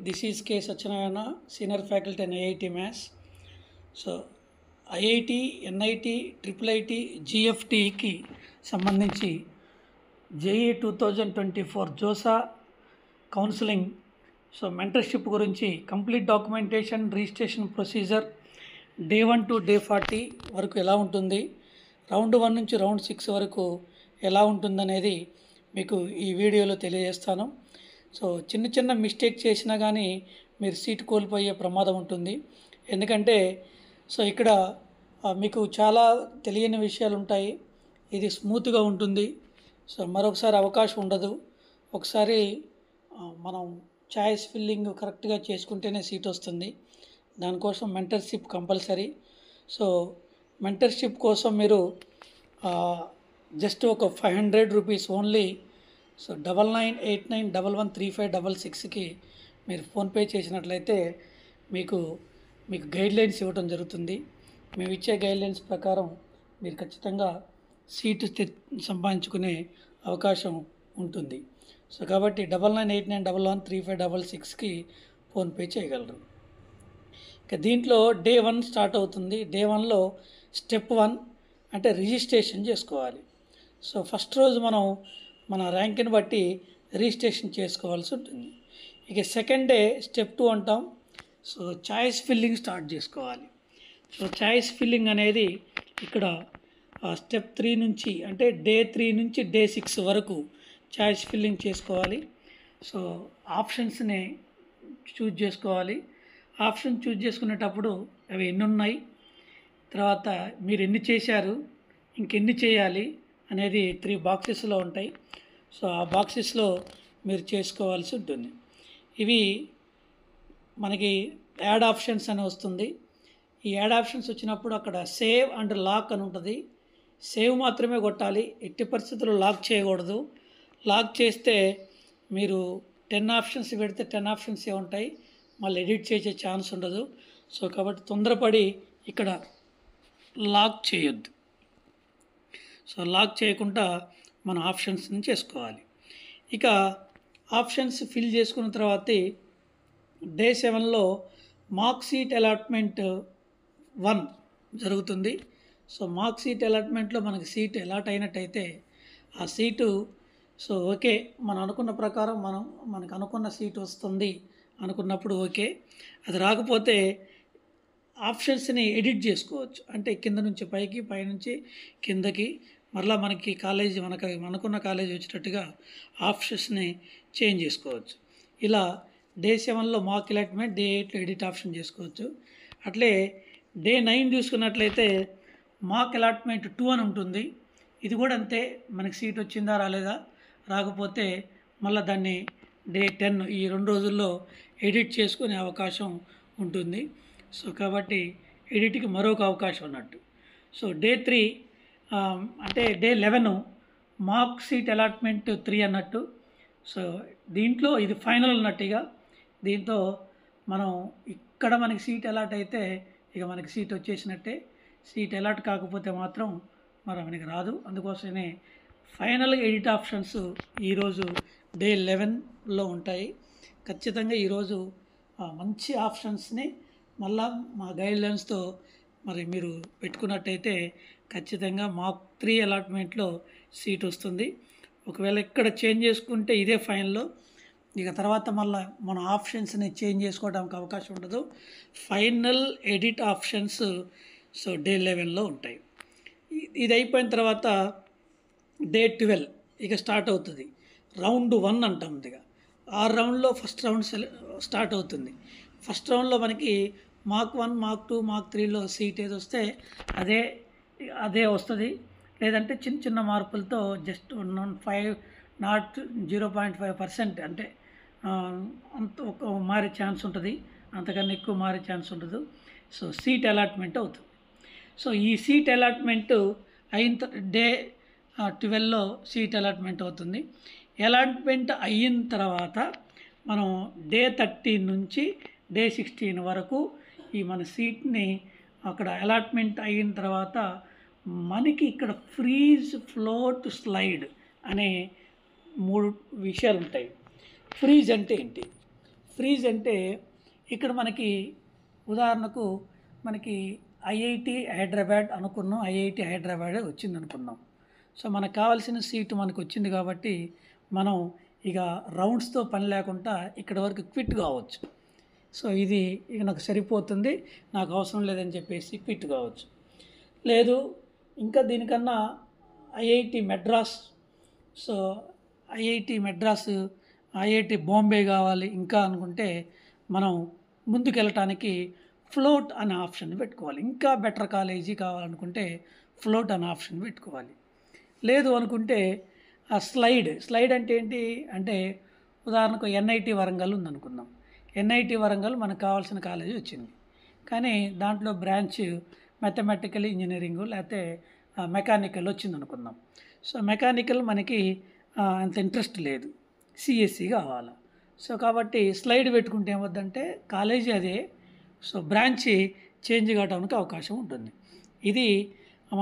this is K. Satyanarayana, Senior Faculty in IIT Maths. So, IIT, NIT, IIIT, GFTకి సంబంధించి JEE 2024 JoSAA counselling mentorship గురించి complete documentation, registration procedure day 1 to day 40 వరకు ఎలా ఉంటుంది, round 1 నుంచి round 6 వరకు ఎలా ఉంటుందనేది మీకు ఈ వీడియోలో తెలియజేస్తాను. సో చిన్న చిన్న మిస్టేక్ చేసినా కానీ మీరు సీట్ కోల్పోయే ప్రమాదం ఉంటుంది. ఎందుకంటే ఇక్కడ మీకు చాలా తెలియని విషయాలు ఉంటాయి. ఇది స్మూత్గా ఉంటుంది. మరొకసారి అవకాశం ఉండదు. ఒకసారి మనం చాయిస్ ఫిల్లింగ్ కరెక్ట్గా చేసుకుంటేనే సీట్ వస్తుంది. దానికోసం మెంటర్షిప్ కంపల్సరీ. మెంటర్షిప్ కోసం మీరు జస్ట్ ఒక 500 రూపీస్ ఓన్లీ 9989113566కి మీరు ఫోన్పే చేసినట్లయితే మీకు గైడ్లైన్స్ ఇవ్వడం జరుగుతుంది. మేము ఇచ్చే గైడ్లైన్స్ ప్రకారం మీరు ఖచ్చితంగా సీటు సంపాదించుకునే అవకాశం ఉంటుంది. కాబట్టి 9989113566కి ఫోన్పే చేయగలరు. ఇక దీంట్లో డే 1 స్టార్ట్ అవుతుంది. డే 1లో స్టెప్ 1 అంటే రిజిస్ట్రేషన్ చేసుకోవాలి. ఫస్ట్ రోజు మనం మన ర్యాంక్ని బట్టి రిజిస్ట్రేషన్ చేసుకోవాల్సి ఉంటుంది. ఇక సెకండ్ డే స్టెప్ 2 అంటాం. చాయిస్ ఫిల్లింగ్ స్టార్ట్ చేసుకోవాలి. చాయిస్ ఫిల్లింగ్ అనేది ఇక్కడ స్టెప్ 3 నుంచి అంటే డే 3 నుంచి డే 6 వరకు చాయిస్ ఫిల్లింగ్ చేసుకోవాలి. ఆప్షన్స్ని చూజ్ చేసుకోవాలి. ఆప్షన్ చూజ్ చేసుకునేటప్పుడు అవి ఎన్ని ఉన్నాయి, తర్వాత మీరు ఎన్ని చేశారు, ఇంకెన్ని చేయాలి అనేది 3 బాక్సెస్లో ఉంటాయి. ఆ బాక్సెస్లో మీరు చేసుకోవాల్సి ఉంటుంది. ఇవి మనకి యాడ్ ఆప్షన్స్ అని వస్తుంది. ఈ యాడ్ ఆప్షన్స్ వచ్చినప్పుడు అక్కడ సేవ్ అండ్ లాక్ అని ఉంటుంది. సేవ్ మాత్రమే కొట్టాలి. ఎట్టి పరిస్థితుల్లో లాక్ చేయకూడదు. లాక్ చేస్తే మీరు 10 ఆప్షన్స్ పెడితే 10 ఆప్షన్సే ఉంటాయి. మళ్ళీ ఎడిట్ చేసే ఛాన్స్ ఉండదు. కాబట్టి తొందరపడి ఇక్కడ లాక్ చేయొద్దు. లాక్ చేయకుండా మన ఆప్షన్స్ని చేసుకోవాలి. ఇక ఆప్షన్స్ ఫిల్ చేసుకున్న తర్వాత డే 7లో మార్క్ సీట్ అలాట్మెంట్ 1 జరుగుతుంది. మార్క్ సీట్ అలాట్మెంట్లో మనకి సీట్ అలాట్ అయినట్టయితే ఆ సీటు ఓకే, మనం అనుకున్న ప్రకారం మనకు అనుకున్న సీట్ వస్తుంది అనుకున్నప్పుడు ఓకే. అది రాకపోతే ఆప్షన్స్ని ఎడిట్ చేసుకోవచ్చు. అంటే కింద నుంచి పైకి, పైనుంచి కిందకి మరలా మనకి కాలేజీ మనకున్న కాలేజీ వచ్చేటట్టుగా ఆప్షన్స్ని చేంజ్ చేసుకోవచ్చు. ఇలా డే 7లో మార్క్ అలాట్మెంట్, డే 8లో ఎడిట్ ఆప్షన్ చేసుకోవచ్చు. అట్లే డే 9 చూసుకున్నట్లయితే మార్క్ అలాట్మెంట్ 2 అని ఉంటుంది. ఇది కూడా అంతే, మనకి సీట్ వచ్చిందా రాలేదా, రాకపోతే మళ్ళీ దాన్ని డే 10 ఈ 2 రోజుల్లో ఎడిట్ చేసుకునే అవకాశం ఉంటుంది. కాబట్టి ఎడిట్కి మరొక అవకాశం అన్నట్టు. డే 3 అంటే డే 11 మార్క్ సీట్ అలాట్మెంట్ 3 అన్నట్టు. దీంట్లో ఇది ఫైనల్ అన్నట్టుగా. దీంతో మనం ఇక్కడ మనకి సీట్ అలాట్ అయితే ఇక మనకి సీట్ వచ్చేసినట్టే. సీట్ అలాట్ కాకపోతే మాత్రం మనకి రాదు. అందుకోసమే ఫైనల్గా ఎడిట్ ఆప్షన్స్ ఈరోజు డే 11లో ఉంటాయి. ఖచ్చితంగా ఈరోజు మంచి ఆప్షన్స్ని మళ్ళా మా గైడ్లైన్స్తో మీరు పెట్టుకున్నట్టయితే ఖచ్చితంగా మార్క్ 3 అలాట్మెంట్లో సీట్ వస్తుంది. ఒకవేళ ఇక్కడ చేంజ్ చేసుకుంటే ఇదే ఫైనల్లో. ఇక తర్వాత మళ్ళీ మన ఆప్షన్స్ని చేంజ్ చేసుకోవడానికి అవకాశం ఉండదు. ఫైనల్ ఎడిట్ ఆప్షన్స్ డే 11లో ఉంటాయి. ఇది అయిపోయిన తర్వాత డే 12 ఇక స్టార్ట్ అవుతుంది. రౌండ్ 1 అంటాం. ఇక ఆ రౌండ్లో ఫస్ట్ రౌండ్ స్టార్ట్ అవుతుంది. ఫస్ట్ రౌండ్లో మనకి మార్క్ 1, మార్క్ 2, మార్క్ 3లో సీట్ ఏది వస్తే అదే వస్తుంది. లేదంటే చిన్న చిన్న మార్పులతో జస్ట్ 0.5% అంటే అంత మారే ఛాన్స్ ఉంటుంది. అంతకన్నా ఎక్కువ మారే ఛాన్స్ ఉండదు. సీట్ అలాట్మెంట్ అవుతుంది. ఈ సీట్ అలాట్మెంట్ అయిన డే 12లో సీట్ అలాట్మెంట్ అవుతుంది. అలాట్మెంట్ అయిన తర్వాత మనం డే 13 నుంచి డే 16 వరకు ఈ మన సీట్ని అక్కడ అలాట్మెంట్ అయిన తర్వాత మనకి ఇక్కడ ఫ్రీజ్, ఫ్లోట్, స్లైడ్ అనే 3 విషయాలు ఉంటాయి. ఫ్రీజ్ అంటే ఏంటి? ఫ్రీజ్ అంటే ఇక్కడ మనకి ఉదాహరణకు మనకి ఐఐటి హైదరాబాద్ అనుకున్నాం, ఐఐటి హైదరాబాదే వచ్చింది అనుకున్నాం. సో మనకు కావాల్సిన సీటు మనకు వచ్చింది కాబట్టి మనం ఇక రౌండ్స్తో పని లేకుండా ఇక్కడ వరకు క్విట్ కావచ్చు. సో ఇది ఇక నాకు సరిపోతుంది, నాకు అవసరం లేదని చెప్పేసి క్విట్ కావచ్చు. లేదు ఇంకా దీనికన్నా IIT Madras, so IIT Madras, IIT Bombay కావాలి ఇంకా అనుకుంటే మనం ముందుకెళ్ళటానికి ఫ్లోట్ అనే ఆప్షన్ పెట్టుకోవాలి. ఇంకా బెటర్ కాలేజీ కావాలనుకుంటే ఫ్లోట్ అనే ఆప్షన్ పెట్టుకోవాలి. లేదు అనుకుంటే ఆ స్లైడ్ అంటే ఏంటి అంటే ఉదాహరణకు ఎన్ఐటి వరంగల్ ఉందనుకుందాం. ఎన్ఐటి వరంగల్ మనకు కావాల్సిన కాలేజీ వచ్చింది, కానీ దాంట్లో బ్రాంచ్ మ్యాథమెటికల్ ఇంజనీరింగ్ లేకపోతే మెకానికల్ వచ్చింది అనుకుందాం. సో మెకానికల్ మనకి అంత ఇంట్రెస్ట్ లేదు, సిఎస్సి కావాలి. సో కాబట్టి స్లైడ్ పెట్టుకుంటే ఏమవుద్దంటే కాలేజీ అదే, సో బ్రాంచ్ చేంజ్ కావడానికి అవకాశం ఉంటుంది. ఇది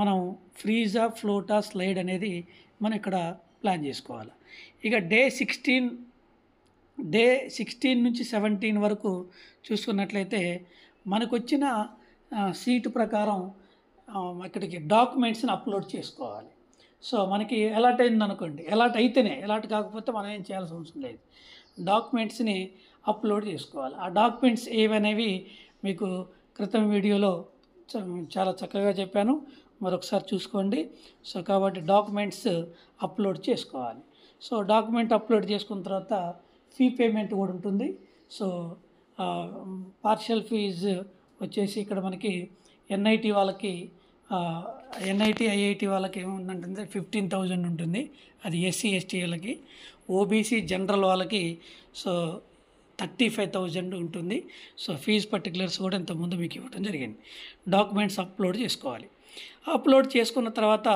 మనం ఫ్రీజా ఫ్లోటా స్లైడ్ అనేది మనం ఇక్కడ ప్లాన్ చేసుకోవాలి. ఇక డే 16 నుంచి 17 వరకు చూసుకున్నట్లయితే మనకు వచ్చిన సీటు ప్రకారం ఇక్కడికి డాక్యుమెంట్స్ని అప్లోడ్ చేసుకోవాలి. సో మనకి అలాట్ అయింది అనుకోండి, అలాట్ అయితేనే, అలాట్ కాకపోతే మనం ఏం చేయాల్సిన అవసరం లేదు. డాక్యుమెంట్స్ని అప్లోడ్ చేసుకోవాలి. ఆ డాక్యుమెంట్స్ ఏవనేవి మీకు క్రితం వీడియోలో చాలా చక్కగా చెప్పాను, మరొకసారి చూసుకోండి. సో కాబట్టి డాక్యుమెంట్స్ అప్లోడ్ చేసుకోవాలి. సో డాక్యుమెంట్ అప్లోడ్ చేసుకున్న తర్వాత ఫీ పేమెంట్ కూడా ఉంటుంది. సో పార్షియల్ ఫీజు వచ్చేసి ఇక్కడ మనకి ఎన్ఐటి వాళ్ళకి, ఎన్ఐటి ఐఐటి వాళ్ళకి ఏముందంటే 15,000 ఉంటుంది, అది ఎస్సీ ఎస్టీ వాళ్ళకి. ఓబీసీ జనరల్ వాళ్ళకి సో 35,000 ఉంటుంది. సో ఫీజు పర్టికులర్స్ కూడా ఇంతకుముందు మీకు ఇవ్వడం జరిగింది. డాక్యుమెంట్స్ అప్లోడ్ చేసుకోవాలి. అప్లోడ్ చేసుకున్న తర్వాత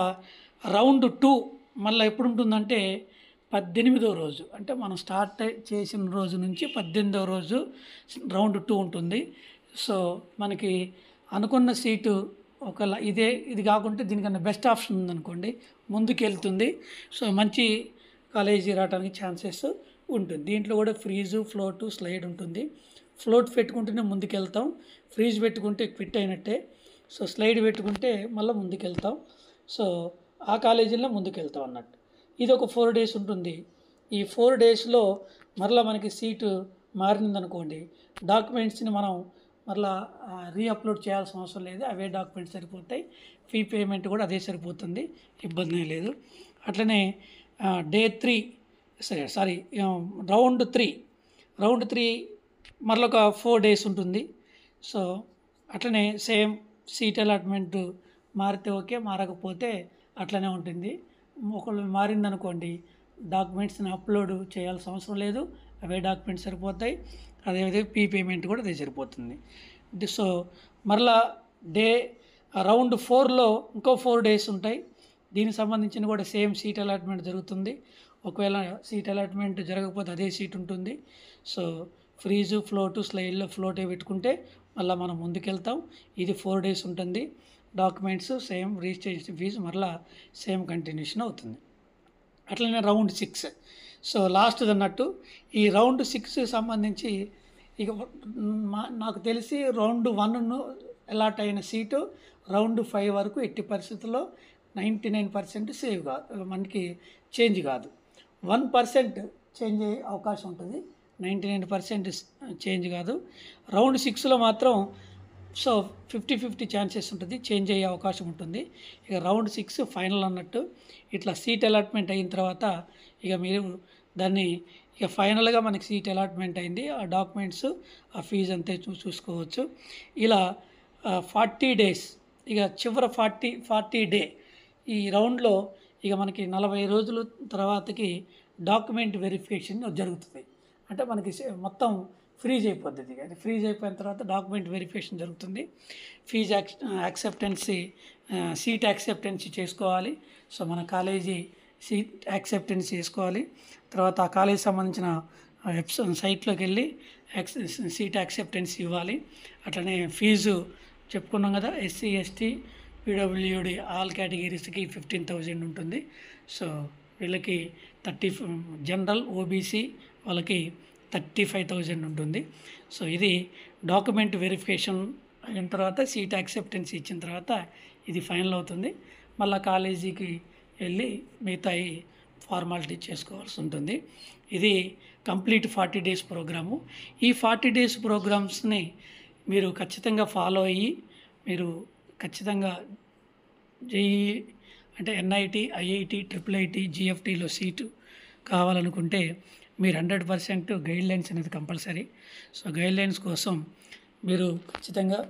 రౌండ్ 2 మళ్ళీ ఎప్పుడు ఉంటుందంటే 18వ రోజు, అంటే మనం స్టార్ట్ చేసిన రోజు నుంచి 18వ రోజు రౌండ్ 2 ఉంటుంది. సో మనకి అనుకున్న సీటు ఒకవేళ ఇది కాకుంటే దీనికన్నా బెస్ట్ ఆప్షన్ ఉందనుకోండి, ముందుకు వెళ్తుంది. సో మంచి కాలేజీ రావడానికి ఛాన్సెస్ ఉంటుంది. దీంట్లో కూడా ఫ్రీజు ఫ్లోటు స్లైడ్ ఉంటుంది. ఫ్లోట్ పెట్టుకుంటేనే ముందుకెళ్తాం, ఫ్రీజ్ పెట్టుకుంటే క్విట్ అయినట్టే. సో స్లైడ్ పెట్టుకుంటే మళ్ళీ ముందుకెళ్తాం. సో ఆ కాలేజీలో ముందుకెళ్తాం అన్నట్టు. ఇది ఒక 4 days ఉంటుంది. ఈ 4 daysలో మరలా మనకి సీటు మారిందనుకోండి, డాక్యుమెంట్స్ని మనం మరలా రీఅప్లోడ్ చేయాల్సిన అవసరం లేదు, అవే డాక్యుమెంట్స్ సరిపోతాయి. ఫీ పేమెంట్ కూడా అదే సరిపోతుంది, ఇబ్బంది లేదు. అట్లనే డే 3 రౌండ్ 3 మరొక 4 days ఉంటుంది. సో అట్లనే సేమ్ సీట్ అలాట్మెంట్ మారితే ఓకే, మారకపోతే అట్లనే ఉంటుంది. ఒకళ్ళు మారిందనుకోండి, డాక్యుమెంట్స్ని అప్లోడ్ చేయాల్సిన అవసరం లేదు, అవే డాక్యుమెంట్స్ సరిపోతాయి. అదేవిధంగా ఫీ పేమెంట్ కూడా అదే సరిపోతుంది. సో మరలా రౌండ్ 4లో ఇంకో 4 days ఉంటాయి. దీనికి సంబంధించిన కూడా సేమ్ సీట్ అలాట్మెంట్ జరుగుతుంది. ఒకవేళ సీట్ అలాట్మెంట్ జరగకపోతే అదే సీట్ ఉంటుంది. సో ఫ్రీజు ఫ్లోటు స్లైడ్లో ఫ్లోటే పెట్టుకుంటే మళ్ళీ మనం ముందుకెళ్తాం. ఇది 4 days ఉంటుంది. డాక్యుమెంట్స్ సేమ్, రిజిస్ట్రేషన్ ఫీజు మరలా సేమ్ కంటిన్యూషన్ అవుతుంది. అట్లనే రౌండ్ 6, సో లాస్ట్ అన్నట్టు. ఈ రౌండ్ 6 సంబంధించి ఇక నాకు తెలిసి రౌండ్ 1 అలాట్ అయిన సీటు రౌండ్ 5 వరకు ఎట్టి పరిస్థితుల్లో 99% సేవ్ కాదు, మనకి చేంజ్ కాదు. 1% చేంజ్ అయ్యే అవకాశం ఉంటుంది, 99% చేంజ్ కాదు. రౌండ్ 6లో మాత్రం సో 50-50 ఛాన్సెస్ ఉంటుంది, చేంజ్ అయ్యే అవకాశం ఉంటుంది. ఇక రౌండ్ 6 ఫైనల్ అన్నట్టు. ఇట్లా సీట్ అలాట్మెంట్ అయిన తర్వాత ఇక మీరు దాన్ని ఇక ఫైనల్గా మనకి సీట్ అలాట్మెంట్ అయింది, ఆ డాక్యుమెంట్స్ ఆ ఫీజు అంతే చూసుకోవచ్చు. ఇలా 40 days, ఇక చివరి 40 day ఈ రౌండ్లో ఇక మనకి 40 రోజుల తర్వాతకి డాక్యుమెంట్ వెరిఫికేషన్ జరుగుతుంది. అంటే మనకి మొత్తం ఫ్రీజ్ అయిపోతుంది. అది ఫ్రీజ్ అయిపోయిన తర్వాత డాక్యుమెంట్ వెరిఫికేషన్ జరుగుతుంది. ఫీజ్ యాక్సెప్టెన్సీ, సీట్ యాక్సెప్టెన్సీ చేసుకోవాలి. సో మన కాలేజీ సీట్ యాక్సెప్టెన్సీ చేసుకోవాలి. తర్వాత ఆ కాలేజీ సంబంధించిన సైట్లోకి వెళ్ళి సీట్ యాక్సెప్టెన్సీ ఇవ్వాలి. అట్లనే ఫీజు చెప్పుకున్నాం కదా, ఎస్సీ ఎస్టీ పీడబ్ల్యూడి ఆల్ కేటగిరీస్కి 15,000 ఉంటుంది. సో వీళ్ళకి 30, జనరల్ ఓబీసీ వాళ్ళకి 35,000 ఉంటుంది. సో ఇది డాక్యుమెంట్ వెరిఫికేషన్ అయిన తర్వాత సీట్ యాక్సెప్టెన్స్ ఇచ్చిన తర్వాత ఇది ఫైనల్ అవుతుంది. మళ్ళీ కాలేజీకి వెళ్ళి మిగతాయి ఫార్మాలిటీ చేసుకోవాల్సి ఉంటుంది. ఇది కంప్లీట్ 40 డేస్ ప్రోగ్రాము. ఈ 40 డేస్ ప్రోగ్రామ్స్ని మీరు ఖచ్చితంగా ఫాలో అయ్యి మీరు ఖచ్చితంగా జేఈ అంటే ఎన్ఐటి, ఐఐటి, ట్రిపుల్ ఐటి, జిఎఫ్టీలో సీటు కావాలనుకుంటే మీరు 100% గైడ్లైన్స్ అనేది కంపల్సరీ. సో గైడ్లైన్స్ కోసం మీరు ఖచ్చితంగా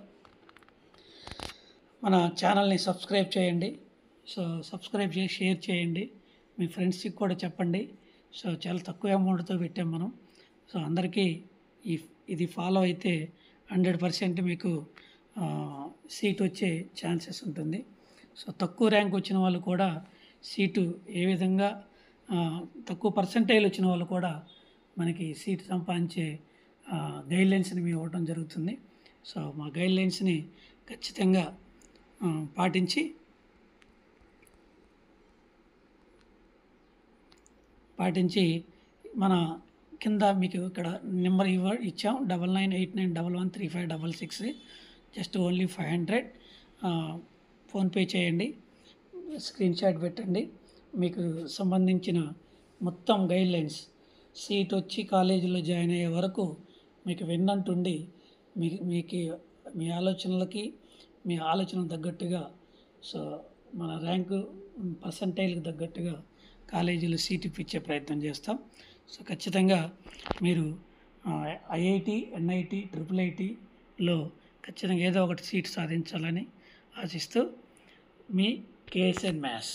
మన ఛానల్ని సబ్స్క్రైబ్ చేయండి. సో సబ్స్క్రైబ్ చేసి షేర్ చేయండి, మీ ఫ్రెండ్స్కి కూడా చెప్పండి. సో చాలా తక్కువ అమౌంట్తో పెట్టాం మనం. సో అందరికీ ఇది ఫాలో అయితే 100% మీకు సీట్ వచ్చే ఛాన్సెస్ ఉంటుంది. సో తక్కువ ర్యాంక్ వచ్చిన వాళ్ళు కూడా సీటు ఏ విధంగా తక్కువ పర్సంటేజ్ వచ్చిన వాళ్ళు కూడా మనకి సీటు సంపాదించే గైడ్లైన్స్ని మేము ఇవ్వడం జరుగుతుంది. సో మా గైడ్లైన్స్ని ఖచ్చితంగా పాటించి మన కింద మీకు ఇక్కడ నెంబర్ ఇచ్చాం 9989113566. జస్ట్ ఓన్లీ 500 ఫోన్పే చేయండి, స్క్రీన్ షాట్ పెట్టండి. మీకు సంబంధించిన మొత్తం గైడ్లైన్స్ సీట్ వచ్చి కాలేజీలో జాయిన్ అయ్యే వరకు మీకు వెన్నంటుండి మీకు మీ ఆలోచనలకి మీ ఆలోచన తగ్గట్టుగా సో మన ర్యాంకు పర్సంటైల్కి తగ్గట్టుగా కాలేజీలో సీట్ ఇప్పించే ప్రయత్నం చేస్తాం. సో ఖచ్చితంగా మీరు ఐఐటి, ఎన్ఐటి, ట్రిపుల్ ఐటీలో ఖచ్చితంగా ఏదో ఒకటి సీట్ సాధించాలని ఆశిస్తూ మీ కేఎస్ఎన్ మ్యాథ్స్.